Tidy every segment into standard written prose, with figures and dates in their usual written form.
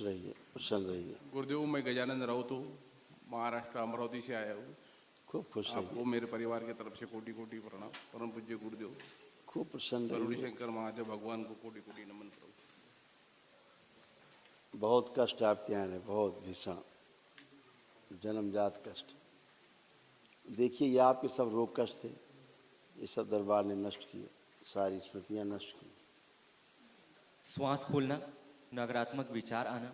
रहिए, प्रसन्न रहिए। गुरुदेव, मैं गजानंद राउत हूँ, महाराष्ट्र अमरावती से आया हूँ। खूब खुश आपको रहिए, मेरे परिवार की तरफ से कोटि कोटि प्रणाम। परम पूज्य गुरुदेव खूब प्रसन्न करुणी रहिए। शंकर महादेव भगवान को कोटि कोटि नमन प्रभु। बहुत कष्ट आपके यहाँ है, बहुत भीषण जन्मजात कष्ट। देखिए ये आपके सब रोग कष्ट थे, ये सब दरबार ने नष्ट किए, सारी स्मृतियाँ नष्ट की। श्वास फूलना, नकारात्मक विचार आना,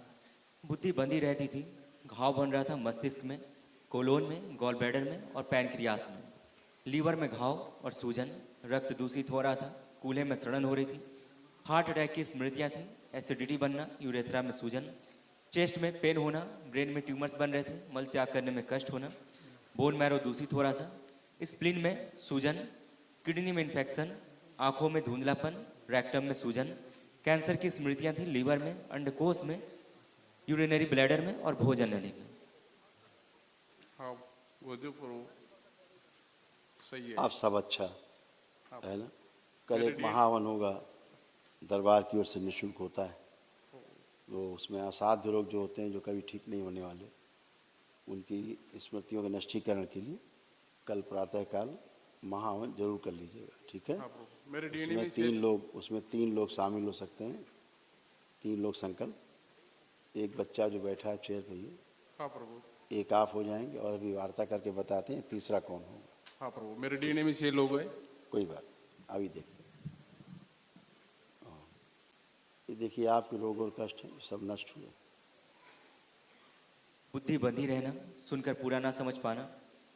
बुद्धि बंधी रहती थी, घाव बन रहा था मस्तिष्क में, कोलोन में, गॉल ब्लैडर में और पैनक्रियास में। लीवर में घाव और सूजन, रक्त दूषित हो रहा था, कूल्हे में सड़न हो रही थी, हार्ट अटैक की स्मृतियाँ थी, एसिडिटी बनना, यूरेथ्रा में सूजन, चेस्ट में पेन होना, ब्रेन में ट्यूमर्स बन रहे थे, मल त्याग करने में कष्ट होना, बोन मैरो दूषित हो रहा था, स्प्लीन में सूजन, किडनी में इन्फेक्शन, आंखों में धुंधलापन, रेक्टम में सूजन, कैंसर की स्मृतियां थी लीवर में, अंडकोश में, यूरिनरी ब्लैडर में और भोजन नली में। हाँ गुरुदेव प्रभु, सही है। आप सब अच्छा है ना। कल मेरे एक महावन होगा, दरबार की ओर से निःशुल्क होता है। वो उसमें असाध्य रोग जो होते हैं, जो कभी ठीक नहीं होने वाले, उनकी स्मृतियों के नष्टीकरण के लिए कल प्रातःकाल महावन जरूर कर लीजिएगा, ठीक है। हाँ प्रभु, मेरे डीएनए उसमें में तीन लोग शामिल हो सकते हैं, 3 लोग संकल्प। एक बच्चा जो बैठा है चेयर पे, ये हाँ प्रभु। एक आप हो जाएंगे और अभी वार्ता करके बताते हैं तीसरा कौन होगा। हाँ प्रभु, मेरे डीएनए में 6 लोग हैं। कोई बात, अभी देखते हैं। ये देखिए आपके रोग और कष्ट हैं, सब नष्ट हुए। बुद्धि बंधी रहना, सुनकर पूरा ना समझ पाना,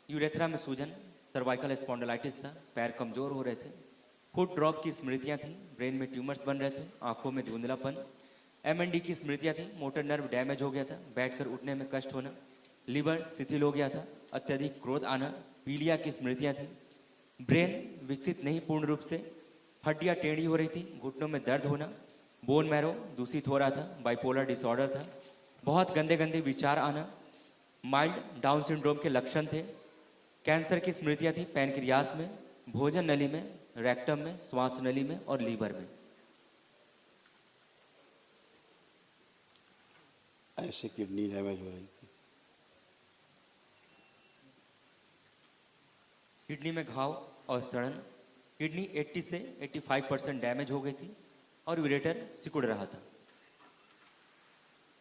यूरेथ्रा में सूजन, सर्वाइकल स्पॉन्डिलाइटिस था, पैर कमजोर हो रहे थे, फुट ड्रॉप की स्मृतियां थी, ब्रेन में ट्यूमर्स बन रहे थे, आंखों में धुंधलापन, एमएनडी की स्मृतियां थी, मोटर नर्व डैमेज हो गया था, बैठकर उठने में कष्ट होना, लिवर शिथिल हो गया था, अत्यधिक क्रोध आना, पीलिया की स्मृतियां थी, ब्रेन विकसित नहीं पूर्ण रूप से, हड्डियां टेढ़ी हो रही थी, घुटनों में दर्द होना, बोन मैरो दूषित हो रहा था, बाइपोलर डिसऑर्डर था, बहुत गंदे गंदे विचार आना, माइल्ड डाउन सिंड्रोम के लक्षण थे, कैंसर की स्मृतियां थी पैनक्रियास में, भोजन नली में, रेक्टम में, श्वास नली में और लीवर में। ऐसे किडनी डैमेज हो रही थी, किडनी में घाव और सड़न, किडनी 80 से 85% डैमेज हो गई थी और यूरेटर सिकुड़ रहा था।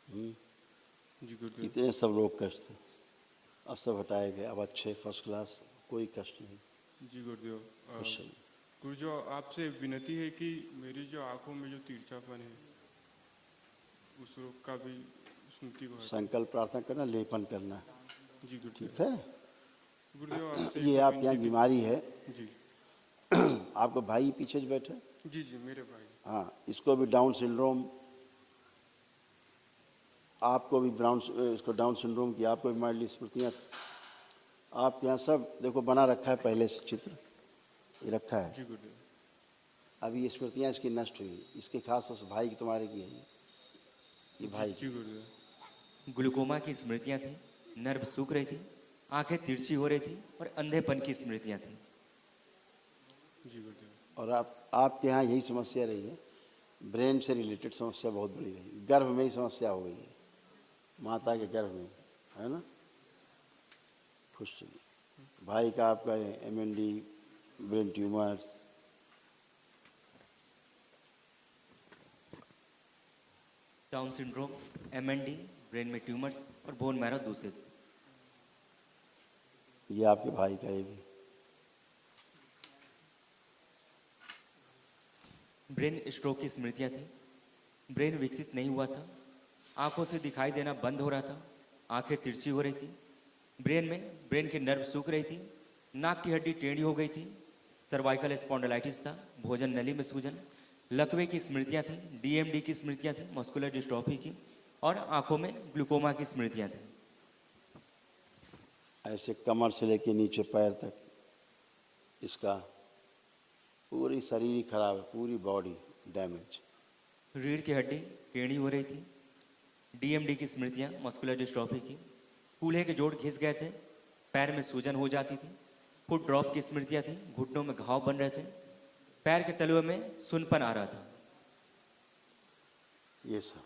जी गुरुदेव। इतने सब रोग कष्ट थे, अब सब हटाए गए, अब अच्छे फर्स्ट क्लास, कोई कष्ट नहीं। जी गुरुदेव। खुश रहिए। गुरुदेव, आपसे विनती है कि मेरी जो आंखों में जो तिरछापन है, उस रोग का भी स्मृति को हटा। संकल्प प्रार्थना करना, लेपन करना, जी गुरुदेव। ठीक है। गुरुदेव आपसे ये आपके यहाँ बीमारी है, जी आपका भाई पीछे जो बैठे, जी जी मेरे भाई। हाँ, इसको भी डाउन सिंड्रोम, आपको भी इसको डाउन सिंड्रोम की, आपको भी माइल्ड स्मृतियाँ। आपके यहाँ सब देखो बना रखा है, पहले से चित्र ये रखा है। जी गुरुदेव। अभी ये स्मृतियाँ इसकी नष्ट हुई, इसके खास उस भाई की, तुम्हारे की है ये भाई जी गुरुदेव। ग्लूकोमा की स्मृतियां थी, नर्व सूख रही थी, आंखें तिरछी हो रही थी और अंधेपन की स्मृतियां थी। जी गुरुदेव। और आपके यहाँ यही समस्या रही है, ब्रेन से रिलेटेड समस्या बहुत बड़ी रही, गर्भ में ही समस्या हो गई है, माता के गर्भ में, है ना। खुश रहिए। भाई का आपका MND, brain tumours, down syndrome, MND, brain में ट्यूमर्स और बोन मैरो दूषित। ये आपके भाई का ये भी। ब्रेन स्ट्रोक की स्मृतियां थी, ब्रेन विकसित नहीं हुआ था, आंखों से दिखाई देना बंद हो रहा था, आंखें तिरछी हो रही थी, ब्रेन के नर्व सूख रही थी, नाक की हड्डी टेढ़ी हो गई थी, सर्वाइकल स्पॉन्डिलाइटिस था, भोजन नली में सूजन, लकवे की स्मृतियां थी, डीएमडी की स्मृतियां थी, मस्कुलर डिस्ट्रॉफी की और आंखों में ग्लूकोमा की स्मृतियां थी। ऐसे कमर से लेके नीचे पैर तक इसका पूरी शरीर ही खराब है, पूरी बॉडी डैमेज। रीढ़ की हड्डी टेढ़ी हो रही थी, डीएमडी की स्मृतियां, मस्कुलर डिस्ट्रॉफी की, कूल्हे के जोड़ घिस गए थे, पैर में सूजन हो जाती थी, फुट ड्रॉप की स्मृतियां थी, घुटनों में घाव बन रहे थे, पैर के तलवे में सुनपन आ रहा था। ये सब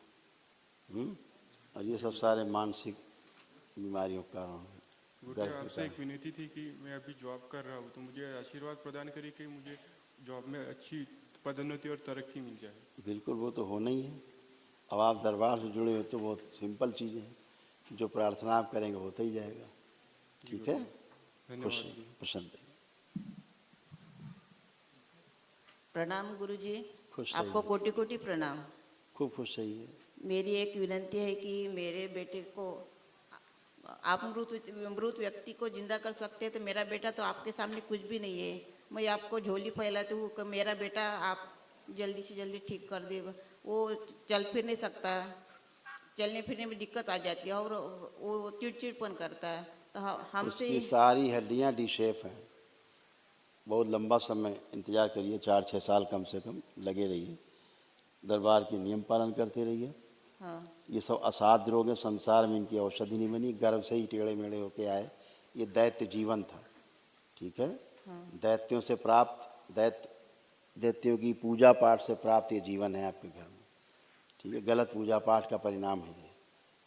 और ये सब सारे मानसिक बीमारियों के कारण हैं। गुरुजी गर्भ के आपसे कारण। एक विनती थी कि मैं अभी जॉब कर रहा हूँ, तो मुझे आशीर्वाद प्रदान करिए कि मुझे जॉब में अच्छी पदोन्नति और तरक्की मिल जाए। बिल्कुल, वो तो होना ही है। अब आप दरबार से जुड़े हो तो बहुत सिंपल चीज़ें हैं, जो प्रार्थना आप करेंगे होता ही जाएगा। ठीक है, खुश धन्यवाद। रहिए, प्रसन्न रहिए, प्रणाम गुरुजी। खुश आपको रहिए, कोटि कोटि प्रणाम। खूब खुश रहिए। मेरी एक विनती है कि मेरे बेटे को आप मृत व्यक्ति को जिंदा कर सकते हैं, तो मेरा बेटा तो आपके सामने कुछ भी नहीं है। मैं आपको झोली फैलाती हूँ कि मेरा बेटा आप जल्दी से जल्दी ठीक कर दे। वो चल फिर नहीं सकता, चलने फिरने में दिक्कत आ जाती है और वो चिड़चिड़पन करता है। तो हमसे उसकी सारी हड्डियां डी शेप हैं। बहुत लंबा समय इंतजार करिए, 4-6 साल कम से कम लगे रहिए, दरबार के नियम पालन करते रहिए। हाँ ये सब असाध्य रोग हैं, संसार में इनकी औषधि नहीं बनी, गर्भ से ही टेढ़े मेढ़े होके आए। ये दैत्य जीवन था। ठीक है, दैत्यों से प्राप्त, दैत्यों की पूजा पाठ से प्राप्त ये जीवन है आपके घर में। ठीक है, गलत पूजा पाठ का परिणाम है ये।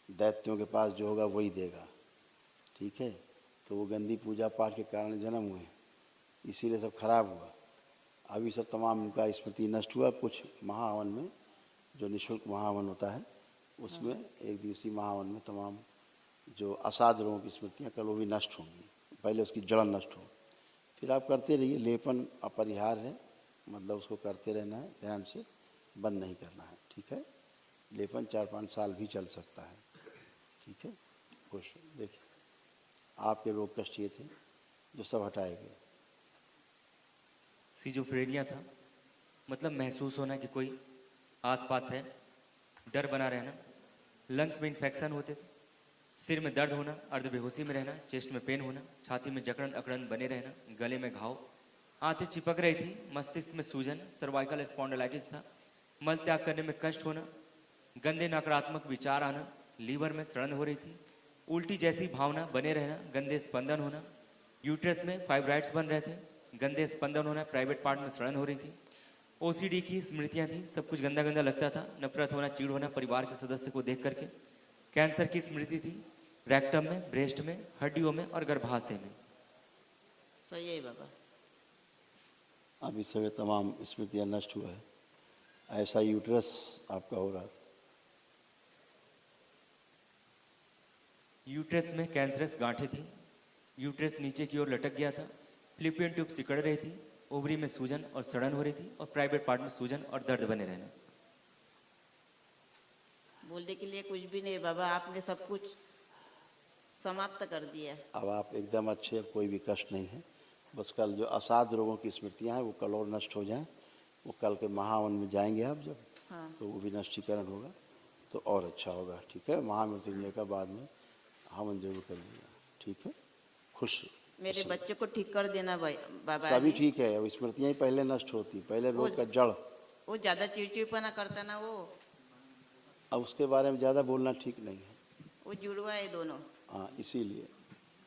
दैत्यों के पास जो होगा वही देगा। ठीक है, तो वो गंदी पूजा पाठ के कारण जन्म हुए, इसीलिए सब खराब हुआ। अभी सब तमाम उनका स्मृति नष्ट हुआ। कुछ महाहवन में, जो निःशुल्क महाहवन होता है, उसमें एक दिवसीय महाहवन में तमाम जो असाध रोगों की स्मृतियाँ कल वो भी नष्ट होंगी। पहले उसकी जड़ नष्ट हो, फिर आप करते रहिए। लेपन अपरिहार्य है, मतलब उसको करते रहना है ध्यान से, बंद नहीं करना है। ठीक है, लेपन 4-5 साल भी चल सकता है। ठीक है, खुश देखिए, आपके रोग कष्ट ये थे जो सब हटाए गए। सिजोफ्रेनिया था, मतलब महसूस होना कि कोई आसपास है, डर बना रहना, लंग्स में इन्फेक्शन होते थे, सिर में दर्द होना, अर्ध बेहोशी में रहना, चेस्ट में पेन होना, छाती में जकड़न अकड़न बने रहना, गले में घाव, आंतें चिपक रही थी, मस्तिष्क में सूजन, सर्वाइकल स्पॉन्डिलाइटिस था, मल त्याग करने में कष्ट होना, गंदे नकारात्मक विचार आना, लीवर में सड़न हो रही थी, उल्टी जैसी भावना बने रहना, गंदे स्पंदन होना, यूट्रस में फाइब्राइड्स बन रहे थे, गंदे स्पंदन होना, प्राइवेट पार्ट में सड़न हो रही थी, ओसीडी की स्मृतियां थी, सब कुछ गंदा गंदा लगता था, नफरत होना, चिढ़ होना परिवार के सदस्य को देख करके, कैंसर की स्मृति थी, रेक्टम में, ब्रेस्ट में, हड्डियों में और गर्भाशय में। सही है बाबा। अभी सभी तमाम स्मृतियाँ नष्ट हुआ है। ऐसा यूट्रस आपका हो रहा था। यूट्रस में कैंसरस गांठें थी, यूट्रस नीचे की ओर लटक गया था, फ्लिपियन ट्यूब सिकड़ रही थी, ओवरी में सूजन और सड़न हो रही थी और प्राइवेट पार्ट में सूजन और दर्द बने रहना। बोलने के लिए कुछ भी नहीं बाबा, आपने सब कुछ समाप्त कर दिया। अब आप एकदम अच्छे, अब कोई भी कष्ट नहीं है। बस कल जो असाध रोगों की स्मृतियाँ हैं वो कल और नष्ट हो जाएं। वो कल के महावन में जाएंगे आप जब, हाँ तो वो भी नष्टीकरण होगा तो और अच्छा होगा। ठीक है, महामृत्युंजय का बाद में हवन जरूर करिएगा। ठीक है, खुश। मेरे बच्चे को ठीक कर देना भाई बाबा। सभी ने। ठीक है, वो स्मृतियाँ ही पहले नष्ट होती, पहले रोग का जड़। वो ज़्यादा चिड़चिड़पना करता ना वो अब उसके बारे में ज़्यादा बोलना ठीक नहीं है। वो जुड़वा है दोनों। हाँ,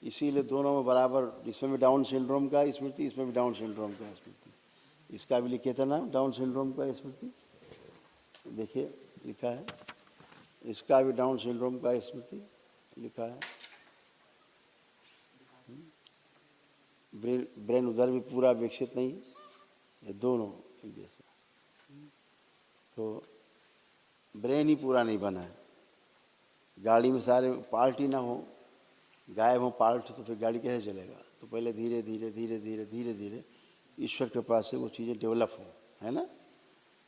इसीलिए दोनों में बराबर, इसमें भी डाउन सिंड्रोम का स्मृति, इसमें भी डाउन सिंड्रोम का स्मृति। इसका भी लिखे था ना डाउन सिंड्रोम का स्मृति, देखिए लिखा है। इसका भी डाउन सिंड्रोम का स्मृति लिखा है। ब्रेन उधर भी पूरा विकसित नहीं, ये दोनों एक जैसा। तो ब्रेन ही पूरा नहीं बना है। गाड़ी में सारे पार्ट ही ना हो, गायब हो पार्ट, तो फिर गाड़ी कैसे चलेगा? तो पहले धीरे धीरे धीरे धीरे धीरे धीरे ईश्वर के पास से वो चीज़ें डेवलप हो, है ना।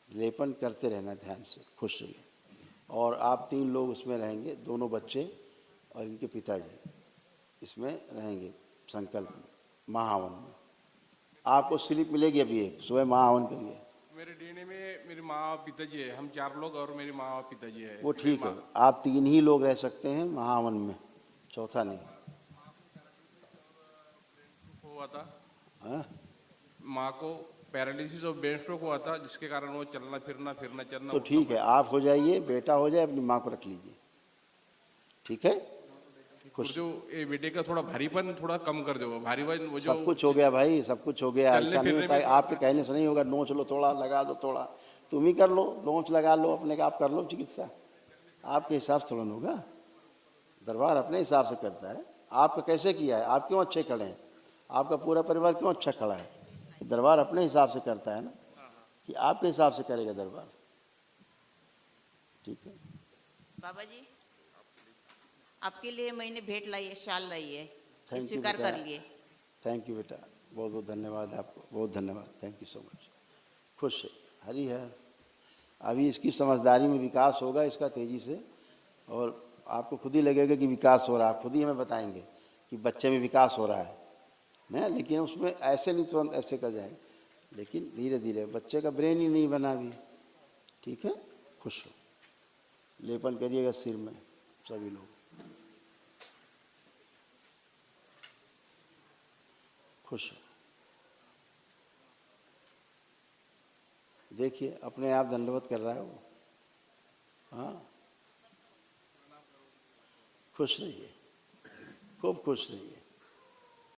लेपन करते रहना ध्यान से, खुश रहिए। और आप 3 लोग उसमें रहेंगे, दोनों बच्चे और इनके पिताजी इसमें रहेंगे संकल्प में, महाहवन में। आपको स्लिप मिलेगी अभी, एक सुबह महाहवन करिए। मेरे डीएनए में मेरी माँ और पिताजी है, हम 4 लोग और मेरी माँ और पिताजी है। वो ठीक है, आप 3 ही लोग रह सकते हैं महाहवन में, चौथा नहीं। हुआ था, हाँ, माँ को पैरालिसिस और ब्रेन स्ट्रोक हुआ था, जिसके कारण वो चलना फिरना चलना। तो ठीक है, आप हो जाइए, बेटा हो जाए, अपनी माँ को रख लीजिए। ठीक है, और जो ये बेटे का थोड़ा भारीपन थोड़ा कम कर दो, भारी वजन वो जो सब कुछ हो गया भाई, सब कुछ हो गया। चलने ऐसा नहीं फिरने होता है, में- आपके कहने से नहीं होगा। नोच लो थोड़ा, लगा दो थोड़ा, तुम ही कर लो, नोच लगा लो अपने का, आप कर लो चिकित्सा, आपके हिसाब से थोड़ा होगा। दरबार अपने हिसाब से करता है। आपका कैसे किया है, आप क्यों अच्छे खड़े हैं, आपका पूरा परिवार क्यों अच्छा खड़ा है, दरबार अपने हिसाब से करता है ना, कि आपके हिसाब से करेगा दरबार। ठीक है बाबा जी, आपके लिए मैंने भेंट लाई है, शाल लाई है, Thank you, स्वीकार बेटा। कर लिए। थैंक यू बेटा, बहुत बहुत धन्यवाद आपको, बहुत धन्यवाद, थैंक यू सो मच। खुश है, हरी है। अभी इसकी समझदारी में विकास होगा इसका तेज़ी से, और आपको खुद ही लगेगा कि विकास हो रहा है, खुद ही हमें बताएंगे कि बच्चे में विकास हो रहा है ना। लेकिन उसमें ऐसे नहीं तुरंत ऐसे कर जाएंगे, लेकिन धीरे धीरे, बच्चे का ब्रेन ही नहीं बना अभी। ठीक है, खुश हो, लेपन करिएगा सिर में सभी लोग। खुश हो, देखिए अपने आप दंडवत कर रहा है वो। हाँ, खुश रहिए, खूब खुश रहिए।